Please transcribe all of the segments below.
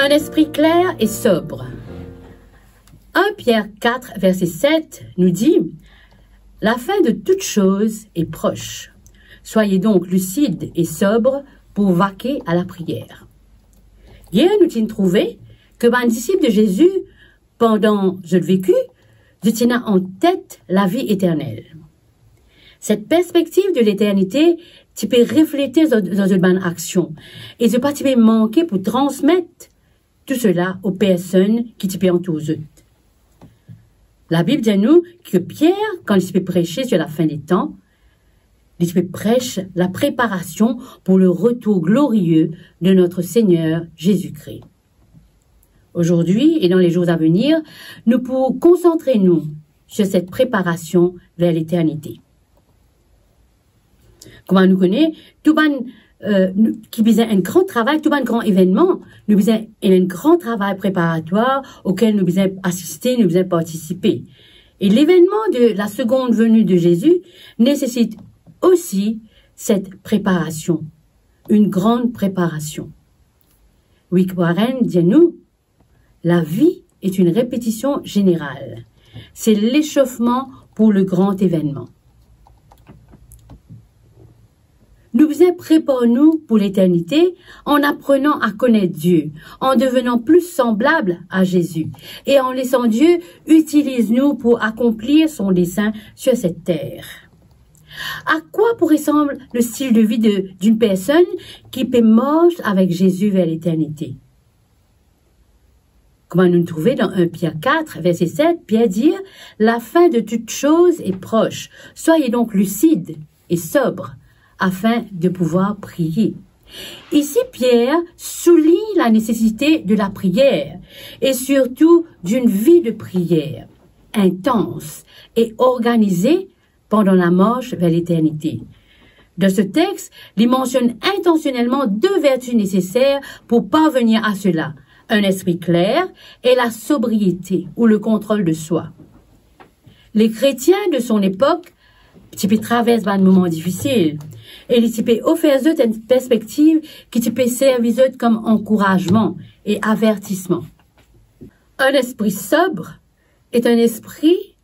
Un esprit clair et sobre. 1 Pierre 4, verset 7 nous dit « La fin de toute chose est proche. Soyez donc lucides et sobres pour vaquer à la prière. » Hier, nous avons trouvé que les disciples de Jésus, pendant le vécu, tenaient en tête la vie éternelle. Cette perspective de l'éternité, tu peux refléter dans une bonne action et tu peux manquer pour transmettre tout cela aux personnes qui te entourent. La Bible dit nous que Pierre, quand il peut prêcher sur la fin des temps, il peut prêcher la préparation pour le retour glorieux de notre Seigneur Jésus-Christ. Aujourd'hui et dans les jours à venir, nous pouvons concentrer nous sur cette préparation vers l'éternité. Comme nous connaissons, tout qui besoin un grand travail, tout un grand événement, nous besoin un grand travail préparatoire auquel nous besoin assister, nous besoin participer. Et l'événement de la seconde venue de Jésus nécessite aussi cette préparation, une grande préparation. Rick Warren dit nous, la vie est une répétition générale. C'est l'échauffement pour le grand événement. Nous préparons-nous pour l'éternité en apprenant à connaître Dieu, en devenant plus semblables à Jésus et en laissant Dieu utilise-nous pour accomplir son dessein sur cette terre. À quoi pourrait ressembler le style de vie d'une personne qui peut marcher avec Jésus vers l'éternité? Comment nous trouver dans 1 Pierre 4, verset 7, Pierre dit « La fin de toute chose est proche. Soyez donc lucides et sobres, afin de pouvoir prier. » Ici, Pierre souligne la nécessité de la prière et surtout d'une vie de prière intense et organisée pendant la marche vers l'éternité. Dans ce texte, il mentionne intentionnellement deux vertus nécessaires pour parvenir à cela, un esprit clair et la sobriété ou le contrôle de soi. Les chrétiens de son époque traversent un moment difficile et ils peuvent offrir une perspective qui peut servir comme encouragement et avertissement. Un esprit sobre est un esprit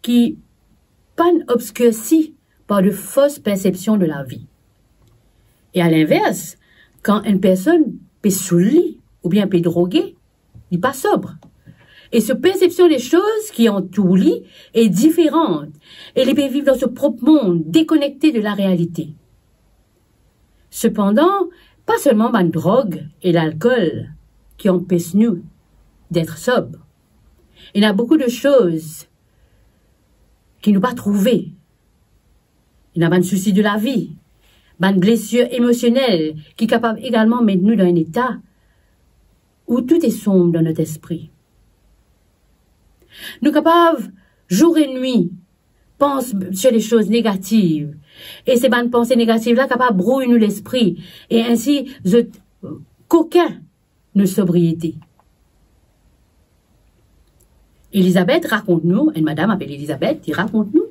qui pas obscurci par de fausses perceptions de la vie. Et à l'inverse, quand une personne peut saouler ou bien peut droguer, il n'est pas sobre. Et cette perception des choses qui entourent lui est différente. Et il peut vivre dans ce propre monde, déconnecté de la réalité. Cependant, pas seulement la drogue et l'alcool qui empêchent nous d'être sobres. Il y a beaucoup de choses qui nous pas trouvées. Il y a un souci de la vie, une blessure émotionnelle qui est capable également de mettre nous dans un état où tout est sombre dans notre esprit. Nous sommes capables, jour et nuit, penser sur les choses négatives. Et ces bonnes pensées négatives-là capables de brouiller nous l'esprit. Et ainsi, qu'aucun nos sobriété. Élisabeth raconte-nous, une madame appelée Élisabeth, qui raconte-nous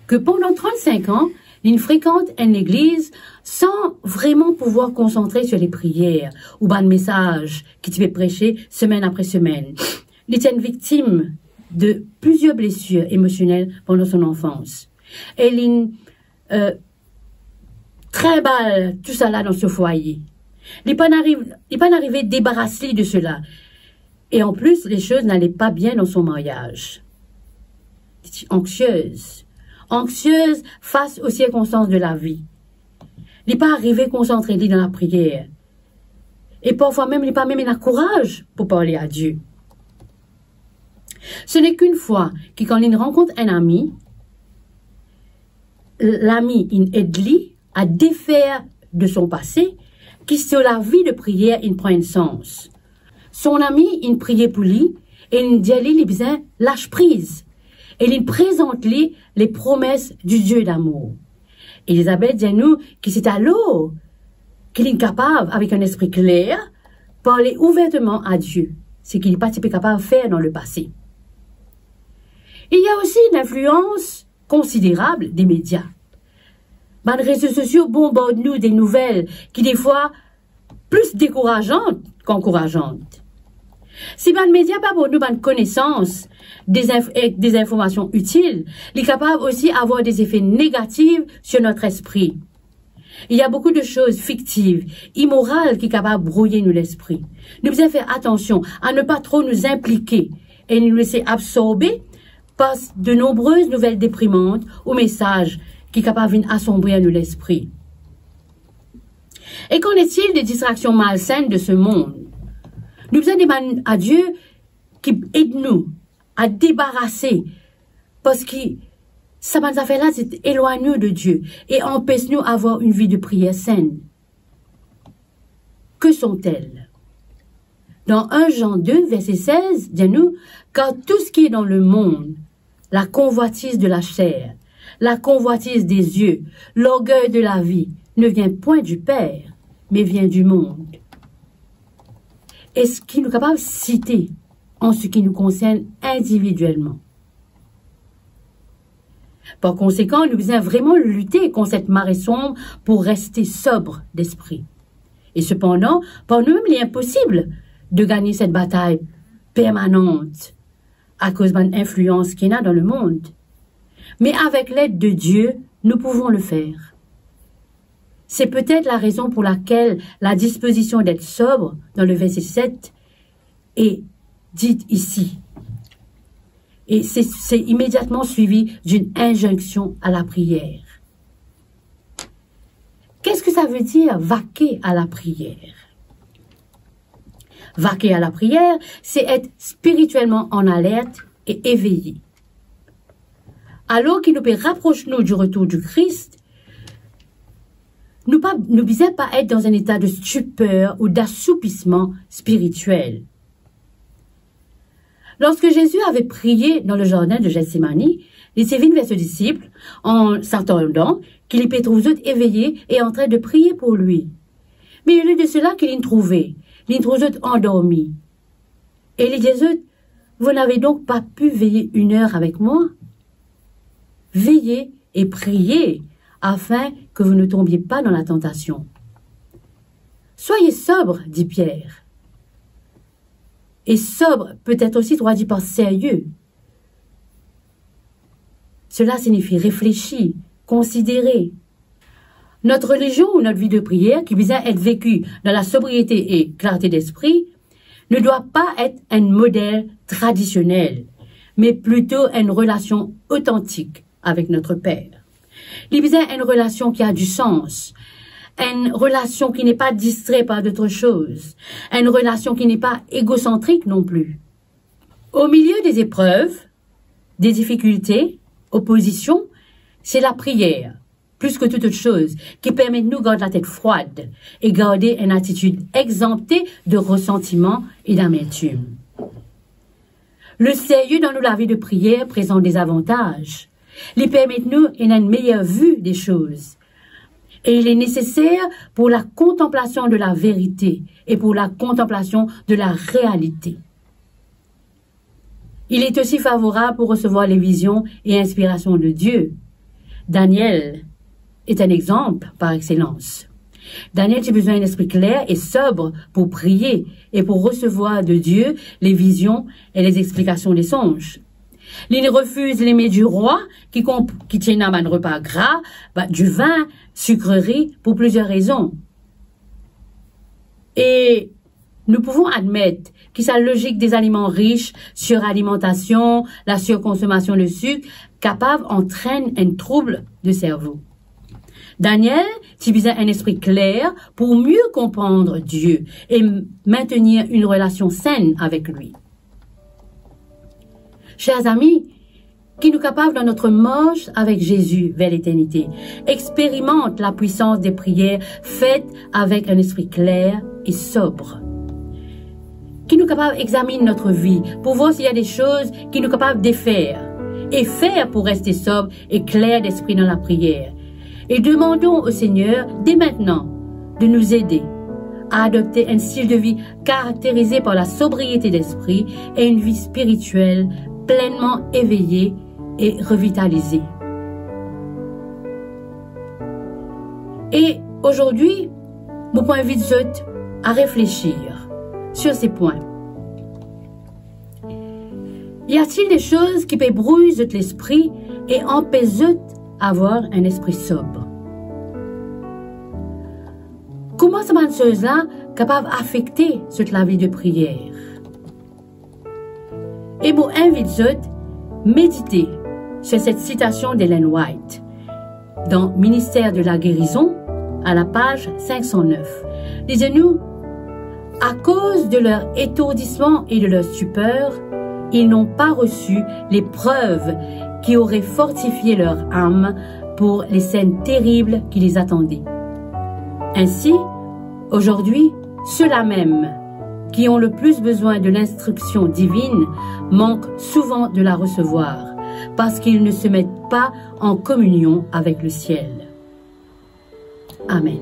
que pendant 35 ans, il fréquente une église sans vraiment pouvoir concentrer sur les prières ou un message qui peut prêcher semaine après semaine. Il était une victime de plusieurs blessures émotionnelles pendant son enfance. Elle très mal tout ça là dans ce foyer. Il n'est pas arrivé à débarrasser de cela. Et en plus, les choses n'allaient pas bien dans son mariage. Anxieuse face aux circonstances de la vie. Il n'est pas arrivé à concentrer dans la prière. Et parfois même, il n'est pas même un courage pour parler à Dieu. Ce n'est qu'une fois que quand il rencontre un ami, l'ami aide-lui à défaire de son passé, qui sur la vie de prière, il prend un sens. Son ami, il priait pour lui, et il dit à lui, il besoin lâche prise. Et il présente lui les promesses du Dieu d'amour. Élisabeth dit à nous que c'est alors qu'il est capable, avec un esprit clair, parler ouvertement à Dieu, ce qu'il n'est pas capable de faire dans le passé. Il y a aussi une influence considérable des médias. Les réseaux sociaux bombardent nous des nouvelles qui, des fois, plus décourageantes qu'encourageante. Si ban média pas pour nous ban connaissance des informations utiles, il est capable aussi d'avoir des effets négatifs sur notre esprit. Il y a beaucoup de choses fictives, immorales qui sont capables de brouiller nous l'esprit. Nous devons faire attention à ne pas trop nous impliquer et nous laisser absorber par de nombreuses nouvelles déprimantes ou messages qui sont capables d'assombrir nous l'esprit. Et qu'en est-il des distractions malsaines de ce monde? Nous devons demander à Dieu qui aide nous à débarrasser parce que ça m'a fait là, c'est éloigner de Dieu et empêche-nous d'avoir une vie de prière saine. Que sont-elles? Dans 1 Jean 2, verset 16, dit-nous, car tout ce qui est dans le monde, la convoitise de la chair, la convoitise des yeux, l'orgueil de la vie, ne vient point du Père, mais vient du monde. Est-ce qu'il nous est capable de citer en ce qui nous concerne individuellement? Par conséquent, nous devons vraiment lutter contre cette marée sombre pour rester sobre d'esprit. Et cependant, par nous-mêmes, il est impossible de gagner cette bataille permanente à cause de l'influence qu'il y a dans le monde. Mais avec l'aide de Dieu, nous pouvons le faire. C'est peut-être la raison pour laquelle la disposition d'être sobre, dans le verset 7, est dite ici. Et c'est immédiatement suivi d'une injonction à la prière. Qu'est-ce que ça veut dire vaquer à la prière? Vaquer à la prière, c'est être spirituellement en alerte et éveillé. Alors qu'il nous peut rapprocher nous du retour du Christ, nous ne devons pas être dans un état de stupeur ou d'assoupissement spirituel. Lorsque Jésus avait prié dans le jardin de Gethsémane, il s'est vu vers ses disciples en s'attendant qu'il y ait tous autres éveillés et en train de prier pour lui. Mais au lieu de cela qu'il y trouvait, il y trouve autres endormis. Et il dit, vous n'avez donc pas pu veiller 1 heure avec moi? Veillez et priez afin que vous ne tombiez pas dans la tentation. Soyez sobre, dit Pierre. Et sobre peut être aussi traduit par sérieux. Cela signifie réfléchir, considérer. Notre religion ou notre vie de prière, qui vise à être vécue dans la sobriété et clarté d'esprit, ne doit pas être un modèle traditionnel, mais plutôt une relation authentique avec notre Père. Il vise à une relation qui a du sens, une relation qui n'est pas distraite par d'autres choses, une relation qui n'est pas égocentrique non plus. Au milieu des épreuves, des difficultés, oppositions, c'est la prière, plus que toute autre chose, qui permet de nous garder la tête froide et garder une attitude exemptée de ressentiment et d'amertume. Le sérieux dans la vie de prière présente des avantages. Il permet de nous une meilleure vue des choses. Et il est nécessaire pour la contemplation de la vérité et pour la contemplation de la réalité. Il est aussi favorable pour recevoir les visions et inspirations de Dieu. Daniel est un exemple par excellence. Daniel a besoin d'un esprit clair et sobre pour prier et pour recevoir de Dieu les visions et les explications des songes. Il refuse les mets du roi qui tiennent un repas gras, du vin, sucrerie, pour plusieurs raisons. Et nous pouvons admettre que sa logique des aliments riches, suralimentation, la surconsommation de sucre, capable entraîne un trouble de cerveau. Daniel utilisait un esprit clair pour mieux comprendre Dieu et maintenir une relation saine avec lui. Chers amis, qui nous capables dans notre marche avec Jésus vers l'éternité, expérimente la puissance des prières faites avec un esprit clair et sobre. Qui nous capables d'examiner notre vie pour voir s'il y a des choses qui nous capables de faire et faire pour rester sobre et clair d'esprit dans la prière. Et demandons au Seigneur dès maintenant de nous aider à adopter un style de vie caractérisé par la sobriété d'esprit et une vie spirituelle pleinement éveillée et revitalisée. Et aujourd'hui, je vous invite à réfléchir sur ces points. Y a-t-il des choses qui peuvent brouiller l'esprit et empêcher d'avoir un esprit sobre? Comment ces choses-là capables d'affecter la vie de prière? Et vous invite à méditer sur cette citation d'Ellen White dans Ministère de la guérison à la page 509. Disons-nous, à cause de leur étourdissement et de leur stupeur, ils n'ont pas reçu les preuves qui auraient fortifié leur âme pour les scènes terribles qui les attendaient. Ainsi, aujourd'hui, ceux-là même qui ont le plus besoin de l'instruction divine manquent souvent de la recevoir parce qu'ils ne se mettent pas en communion avec le ciel. Amen.